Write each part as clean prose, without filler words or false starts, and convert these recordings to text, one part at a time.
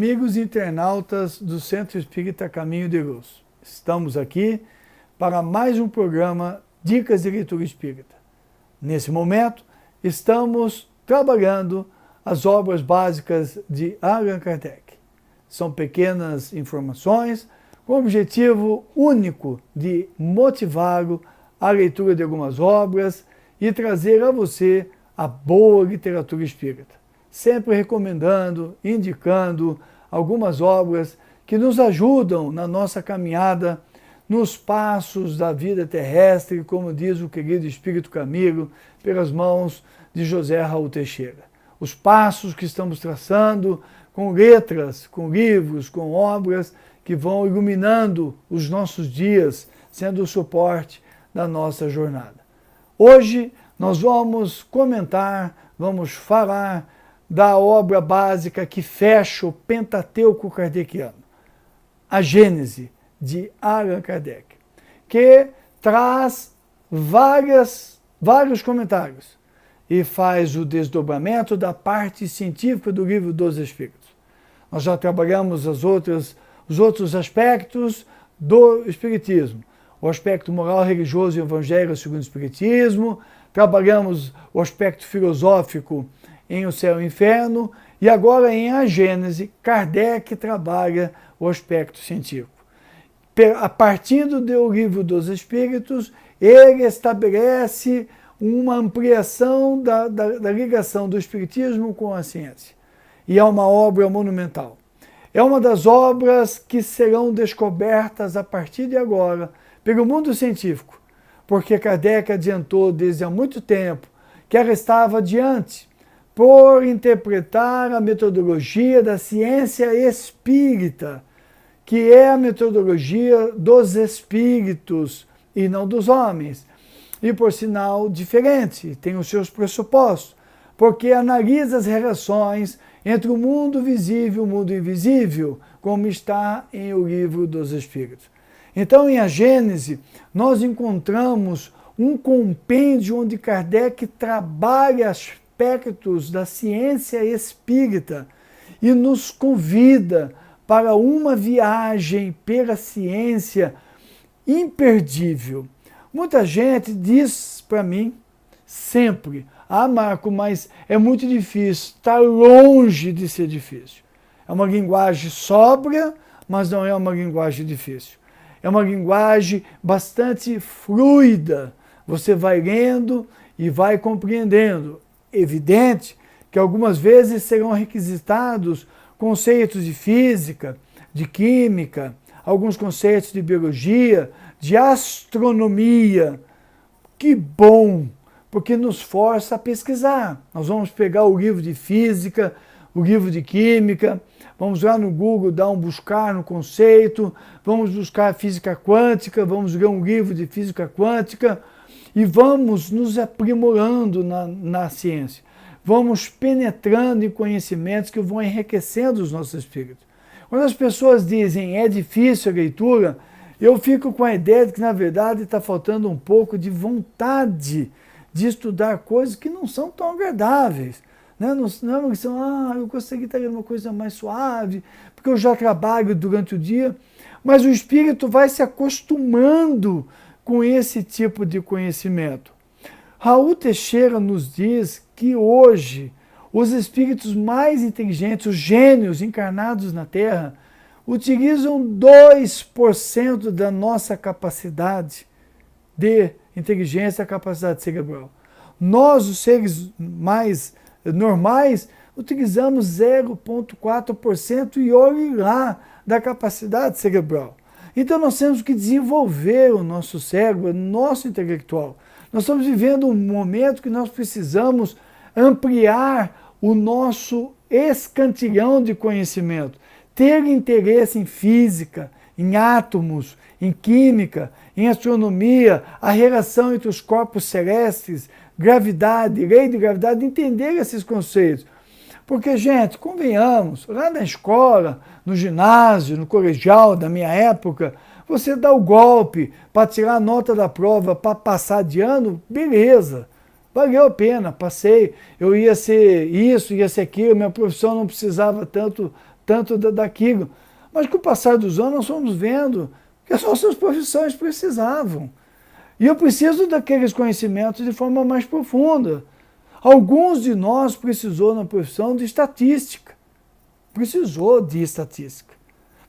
amigos internautas do Centro Espírita Caminho de Luz. Estamos aqui para mais um programa Dicas de Leitura Espírita. Nesse momento, estamos trabalhando as obras básicas de Allan Kardec. São pequenas informações com o objetivo único de motivá-lo à leitura de algumas obras e trazer a você a boa literatura espírita. Sempre recomendando, indicando algumas obras que nos ajudam na nossa caminhada nos passos da vida terrestre, como diz o querido Espírito Camilo, pelas mãos de José Raul Teixeira. Os passos que estamos traçando com letras, com livros, com obras que vão iluminando os nossos dias, sendo o suporte da nossa jornada. Hoje nós vamos comentar, vamos falar da obra básica que fecha o Pentateuco kardeciano, a Gênese, de Allan Kardec, que traz vários comentários e faz o desdobramento da parte científica do Livro dos Espíritos. Nós já trabalhamos os outros aspectos do Espiritismo, o aspecto moral, religioso e evangélico segundo o Espiritismo, trabalhamos o aspecto filosófico em O Céu e o Inferno, e agora em A Gênese, Kardec trabalha o aspecto científico. A partir do Livro dos Espíritos, ele estabelece uma ampliação da ligação do Espiritismo com a ciência. E é uma obra monumental. É uma das obras que serão descobertas a partir de agora pelo mundo científico, porque Kardec adiantou desde há muito tempo que ela estava adiante por interpretar a metodologia da ciência espírita, que é a metodologia dos espíritos e não dos homens. E, por sinal, diferente, tem os seus pressupostos, porque analisa as relações entre o mundo visível e o mundo invisível, como está em O Livro dos Espíritos. Então, em A Gênese, nós encontramos um compêndio onde Kardec trabalha aspectos da ciência espírita e nos convida para uma viagem pela ciência imperdível. Muita gente diz para mim sempre: ah, Marco, mas é muito difícil, está longe de ser difícil. É uma linguagem sóbria, mas não é uma linguagem difícil. É uma linguagem bastante fluida. Você vai lendo e vai compreendendo. Evidente que algumas vezes serão requisitados conceitos de física, de química, alguns conceitos de biologia, de astronomia. Que bom, porque nos força a pesquisar. Nós vamos pegar o livro de física, o livro de química, vamos lá no Google dar um buscar no conceito, vamos buscar física quântica, vamos ler um livro de física quântica e vamos nos aprimorando na ciência. Vamos penetrando em conhecimentos que vão enriquecendo os nossos espíritos. Quando as pessoas dizem é difícil a leitura, eu fico com a ideia de que, na verdade, está faltando um pouco de vontade de estudar coisas que não são tão agradáveis. Não é uma questão, eu gostaria de estar lendo uma coisa mais suave, porque eu já trabalho durante o dia, mas o espírito vai se acostumando com esse tipo de conhecimento. Raul Teixeira nos diz que hoje os espíritos mais inteligentes, os gênios encarnados na Terra, utilizam 2% da nossa capacidade de inteligência, capacidade cerebral. Nós, os seres mais normais, utilizamos 0,4% e olhe lá da capacidade cerebral. Então nós temos que desenvolver o nosso cérebro, o nosso intelectual. Nós estamos vivendo um momento que nós precisamos ampliar o nosso escantilhão de conhecimento, ter interesse em física, em átomos, em química, em astronomia, a relação entre os corpos celestes, gravidade, lei de gravidade, entender esses conceitos. Porque, gente, convenhamos, lá na escola, no ginásio, no colegial da minha época, você dá o golpe para tirar a nota da prova, para passar de ano, beleza. valeu a pena, passei, eu ia ser isso, ia ser aquilo, minha profissão não precisava tanto tanto daquilo. Mas com o passar dos anos nós fomos vendo que as nossas profissões precisavam. E eu preciso daqueles conhecimentos de forma mais profunda. Alguns de nós precisou na profissão de estatística. Precisou de estatística.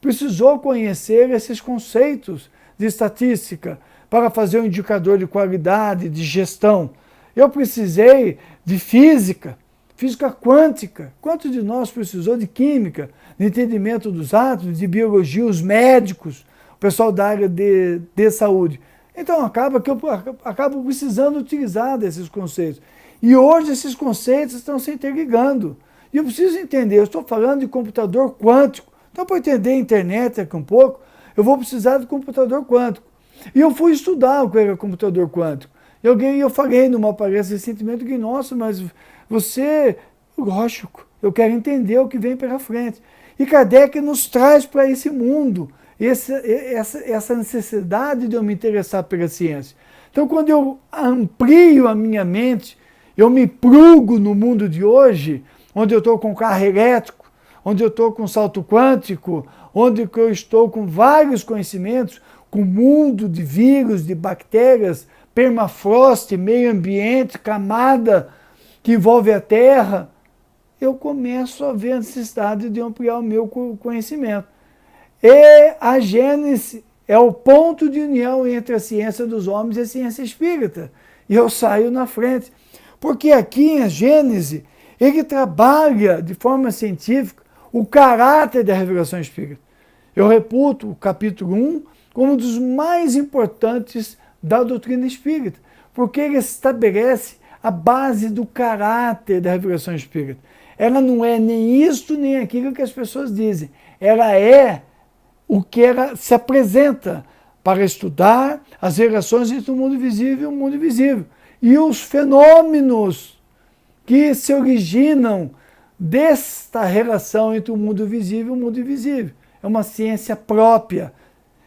Precisou conhecer esses conceitos de estatística para fazer um indicador de qualidade, de gestão. Eu precisei de física, física quântica. Quantos de nós precisou de química, de entendimento dos átomos, de biologia, os médicos, o pessoal da área de saúde? Então acaba que eu acabo precisando utilizar desses conceitos. E hoje esses conceitos estão se interligando. E eu preciso entender, eu estou falando de computador quântico. Então, para entender a internet aqui um pouco, eu vou precisar de computador quântico. E eu fui estudar o que era computador quântico. Eu falei numa palestra recentemente que, nossa, mas você, lógico, eu quero entender o que vem pela frente. E Kardec nos traz para esse mundo, essa necessidade de eu me interessar pela ciência. Então, quando eu amplio a minha mente, eu me plugo no mundo de hoje, onde eu estou com carro elétrico, onde eu estou com salto quântico, onde eu estou com vários conhecimentos, com o mundo de vírus, de bactérias, permafrost, meio ambiente, camada que envolve a Terra, eu começo a ver a necessidade de ampliar o meu conhecimento. E a Gênese é o ponto de união entre a ciência dos homens e a ciência espírita. E eu saio na frente. Porque aqui em Gênese, ele trabalha de forma científica o caráter da revelação espírita. Eu reputo o capítulo 1 como um dos mais importantes da doutrina espírita, porque ele estabelece a base do caráter da revelação espírita. Ela não é nem isto nem aquilo que as pessoas dizem. Ela é o que ela se apresenta para estudar as relações entre o mundo visível e o mundo invisível. E os fenômenos que se originam desta relação entre o mundo visível e o mundo invisível. É uma ciência própria.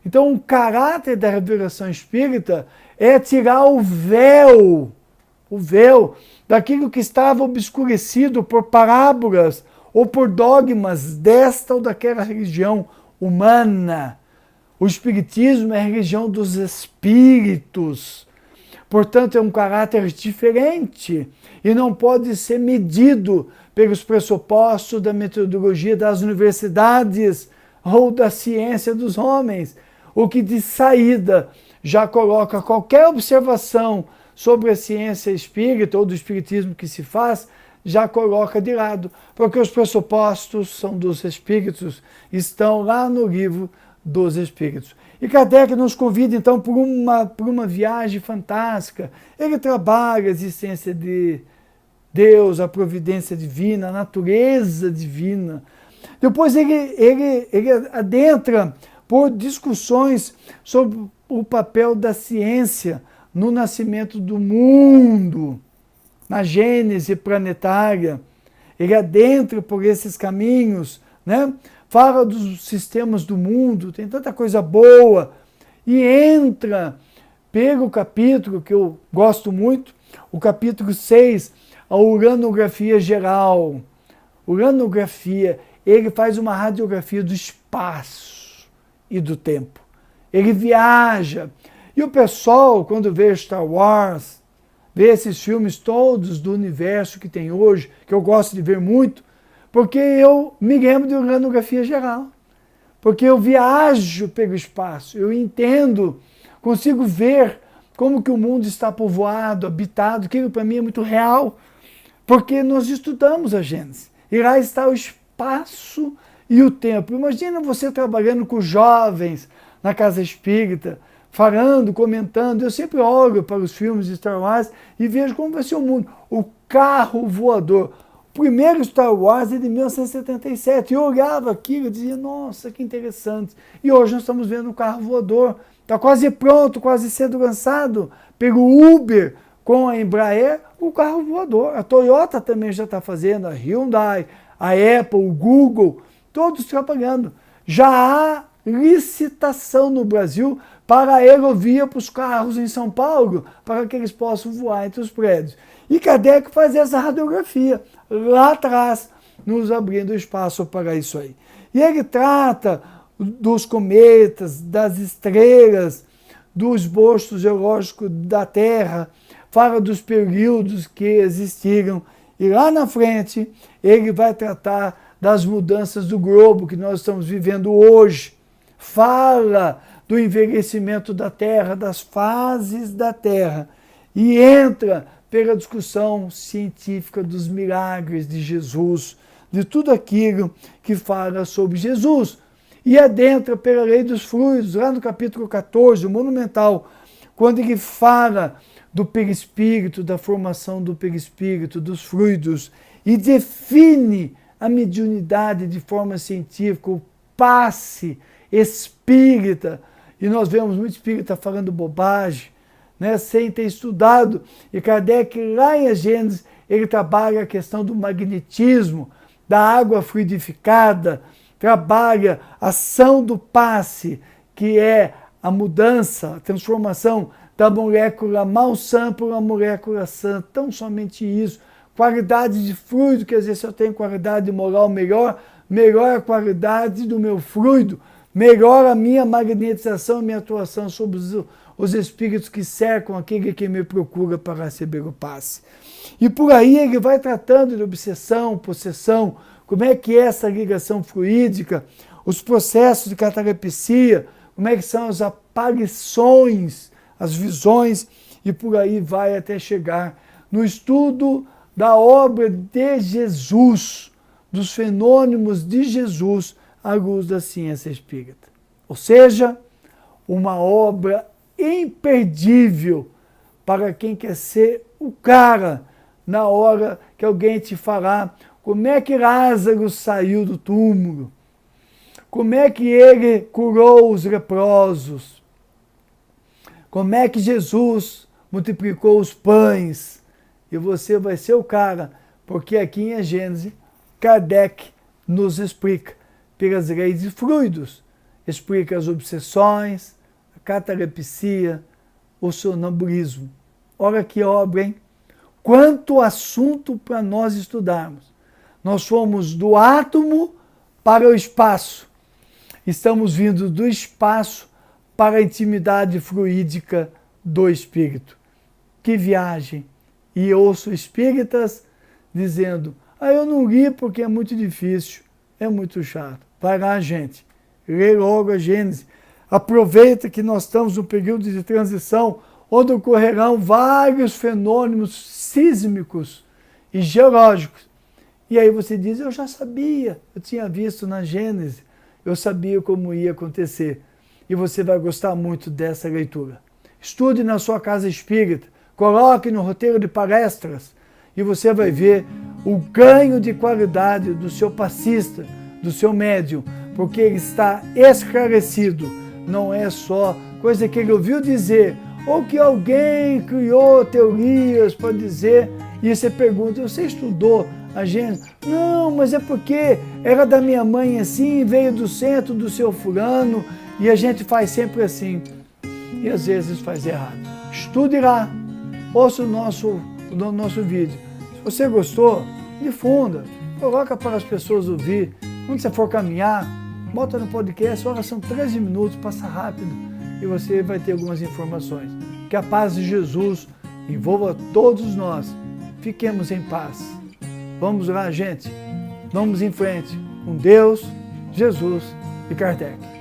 Então, o caráter da revelação espírita é tirar o véu daquilo que estava obscurecido por parábolas ou por dogmas desta ou daquela religião humana. O espiritismo é a religião dos espíritos. Portanto, é um caráter diferente e não pode ser medido pelos pressupostos da metodologia das universidades ou da ciência dos homens, o que de saída já coloca qualquer observação sobre a ciência espírita ou do espiritismo que se faz, já coloca de lado, porque os pressupostos são dos espíritos, estão lá no livro dos espíritos. E Kardec nos convida então por uma viagem fantástica. Ele trabalha a existência de Deus, a providência divina, a natureza divina. Depois ele adentra por discussões sobre o papel da ciência no nascimento do mundo, na gênese planetária. Ele adentra por esses caminhos, né? Fala dos sistemas do mundo, tem tanta coisa boa, e entra pelo capítulo que eu gosto muito, o capítulo 6, a uranografia geral. Uranografia, ele faz uma radiografia do espaço e do tempo. Ele viaja. E o pessoal, quando vê Star Wars, vê esses filmes todos do universo que tem hoje, que eu gosto de ver muito, porque eu me lembro de uranografia geral. Porque eu viajo pelo espaço, eu entendo, consigo ver como que o mundo está povoado, habitado, aquilo para mim é muito real, porque nós estudamos a Gênese. E lá está o espaço e o tempo. Imagina você trabalhando com jovens na casa espírita, falando, comentando. Eu sempre olho para os filmes de Star Wars e vejo como vai ser o mundo. O carro voador. O primeiro Star Wars é de 1977. Eu olhava aquilo e dizia, nossa, que interessante. E hoje nós estamos vendo um carro voador. Está quase pronto, quase sendo lançado pelo Uber com a Embraer, o carro voador. A Toyota também já está fazendo, a Hyundai, a Apple, o Google, todos trabalhando. Já há licitação no Brasil para a aerovia para os carros em São Paulo, para que eles possam voar entre os prédios. E Kardec faz essa radiografia lá atrás, nos abrindo espaço para isso aí. E ele trata dos cometas, das estrelas, do esboço geológico da Terra, fala dos períodos que existiram. E lá na frente, ele vai tratar das mudanças do globo que nós estamos vivendo hoje. Fala do envelhecimento da Terra, das fases da Terra. E entra pela discussão científica dos milagres de Jesus, de tudo aquilo que fala sobre Jesus. E adentra pela lei dos fluidos, lá no capítulo 14, o monumental, quando ele fala do perispírito, da formação do perispírito, dos fluidos, e define a mediunidade de forma científica, o passe espírita. E nós vemos muito espírita falando bobagem, né, sem ter estudado. E Kardec, lá em Gênesis, ele trabalha a questão do magnetismo, da água fluidificada, trabalha a ação do passe, que é a mudança, a transformação da molécula mal sã por uma molécula sã. Tão somente isso. Qualidade de fluido, quer dizer, se eu tenho qualidade moral melhor, melhor a qualidade do meu fluido, melhor a minha magnetização, minha atuação sobre os espíritos que cercam aquele que me procura para receber o passe. E por aí ele vai tratando de obsessão, possessão, como é que é essa ligação fluídica, os processos de catalepsia, como é que são as aparições, as visões, e por aí vai até chegar no estudo da obra de Jesus, dos fenômenos de Jesus à luz da ciência espírita. Ou seja, uma obra imperdível para quem quer ser o cara na hora que alguém te falar como é que Lázaro saiu do túmulo, como é que ele curou os leprosos, como é que Jesus multiplicou os pães. E você vai ser o cara, porque aqui em Gênesis, Kardec nos explica, pelas leis de fluidos, explica as obsessões, a catalepsia, o sonambulismo. Olha que obra, hein? Quanto assunto para nós estudarmos. Nós fomos do átomo para o espaço. Estamos vindo do espaço para a intimidade fluídica do espírito. Que viagem! E ouço espíritas dizendo, eu não li porque é muito difícil, é muito chato. Vai lá, gente, lê logo a Gênesis. Aproveita que nós estamos num período de transição onde ocorrerão vários fenômenos sísmicos e geológicos. E aí você diz, eu já sabia, eu tinha visto na Gênesis, eu sabia como ia acontecer. E você vai gostar muito dessa leitura. Estude na sua casa espírita, coloque no roteiro de palestras e você vai ver o ganho de qualidade do seu passista, do seu médium, porque ele está esclarecido, não é só coisa que ele ouviu dizer, ou que alguém criou teorias para dizer, e você pergunta, você estudou a Gênesis? Não, mas é porque era da minha mãe assim, veio do centro do seu fulano, e a gente faz sempre assim, e às vezes faz errado. Estude lá, ouça o nosso vídeo. Se você gostou, difunda, coloca para as pessoas ouvir. Quando você for caminhar, bota no podcast, olha, são 13 minutos, passa rápido, e você vai ter algumas informações. Que a paz de Jesus envolva todos nós. Fiquemos em paz. Vamos lá, gente. Vamos em frente com Deus, Jesus e Kardec.